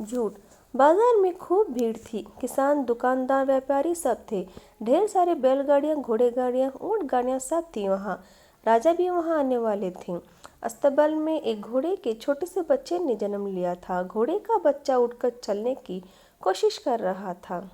झूठ। बाजार में खूब भीड़ थी। किसान, दुकानदार, व्यापारी सब थे। ढेर सारे बैलगाड़ियां, घोड़े गाड़ियां, ऊंट गाड़ियां सब थी वहां। राजा भी वहां आने वाले थे। अस्तबल में एक घोड़े के छोटे से बच्चे ने जन्म लिया था। घोड़े का बच्चा उठकर चलने की कोशिश कर रहा था।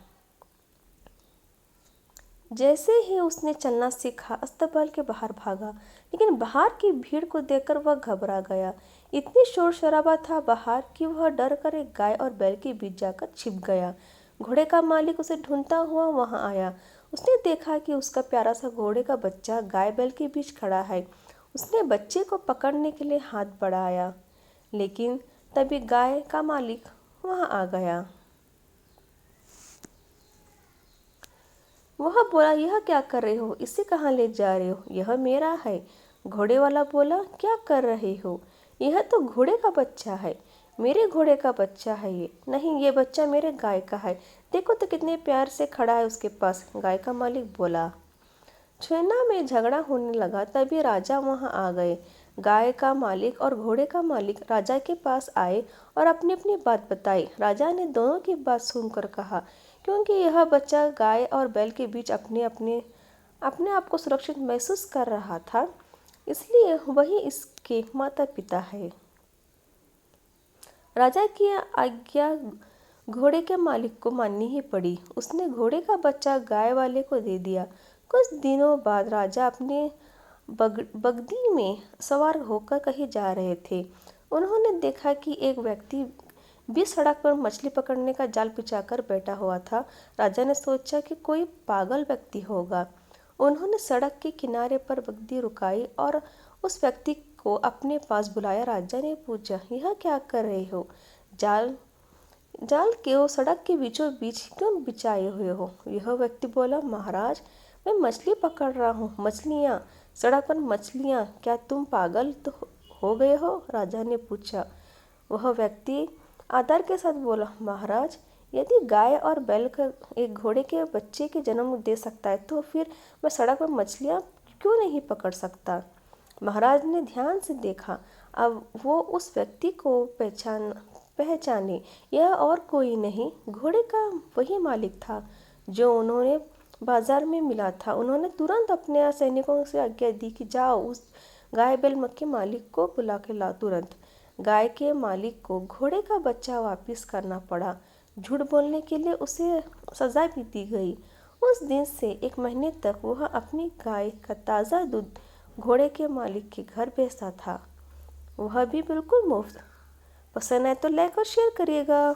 जैसे ही उसने चलना सीखा, अस्तबल के बाहर भागा, लेकिन बाहर की भीड़ को देखकर वह घबरा गया। इतनी शोर शराबा था बाहर कि वह डर कर एक गाय और बैल के बीच जाकर छिप गया। घोड़े का मालिक उसे ढूंढता हुआ वहां आया। उसने देखा कि उसका प्यारा सा घोड़े का बच्चा गाय बैल के बीच खड़ा है। उसने बच्चे को पकड़ने के लिए हाथ बढ़ाया, लेकिन तभी गाय का मालिक वहां आ गया। वह बोला, यह क्या कर रहे हो? इसे कहाँ ले जा रहे हो? यह मेरा है। घोड़े वाला बोला, क्या कर रहे हो? यह तो घोड़े का बच्चा है। मेरे घोड़े का बच्चा है ये। नहीं, ये बच्चा मेरे गाय का है। देखो तो कितने प्यार से खड़ा है उसके पास। गाय का मालिक बोला। छेना में झगड़ा होने लगा। तभी राजा वहां आ गए। गाय का मालिक और घोड़े का मालिक राजा के पास आए और अपनी अपनी बात बताई। राजा ने दोनों की बात सुनकर कहा, क्योंकि यह बच्चा गाय और बैल के बीच अपने अपने अपने आप को सुरक्षित महसूस कर रहा था, इसलिए वही इसके माता पिता है। राजा की आज्ञा घोड़े के मालिक को माननी ही पड़ी। उसने घोड़े का बच्चा गाय वाले को दे दिया। कुछ दिनों बाद राजा अपने बगदी में सवार होकर कहीं जा रहे थे। उन्होंने देखा कि एक व्यक्ति बीच सड़क पर मछली पकड़ने का जाल बिछाकर बैठा हुआ था। राजा ने सोचा कि कोई पागल व्यक्ति होगा। उन्होंने सड़क के किनारे पर बगदी रुकाई और उस व्यक्ति को अपने पास बुलाया। राजा ने पूछा, यह क्या कर रहे हो? जाल जाल क्यों सड़क के बीचों बीच क्यों बिछाए हुए हो? यह व्यक्ति बोला, महाराज, मैं मछली पकड़ रहा हूँ। मछलियाँ, सड़क पर मछलियाँ, क्या तुम पागल तो हो गए हो? राजा ने पूछा। वह व्यक्ति आदर के साथ बोला, महाराज, यदि गाय और बैल का एक घोड़े के बच्चे के जन्म दे सकता है, तो फिर मैं सड़क पर मछलियाँ क्यों नहीं पकड़ सकता? महाराज ने ध्यान से देखा। अब वो उस व्यक्ति को पहचाने। यह और कोई नहीं, घोड़े का वही मालिक था जो उन्होंने बाजार में मिला था। उन्होंने तुरंत अपने सैनिकों से आज्ञा दी कि जाओ, उस गाय बैल के मालिक को बुला के लाओ तुरंत। गाय के मालिक को घोड़े का बच्चा वापस करना पड़ा। झूठ बोलने के लिए उसे सजा भी दी गई। उस दिन से 1 महीने तक वह अपनी गाय का ताज़ा दूध घोड़े के मालिक के घर भेजता था, वह भी बिल्कुल मुफ्त। पसंद आए तो लाइक और शेयर करिएगा।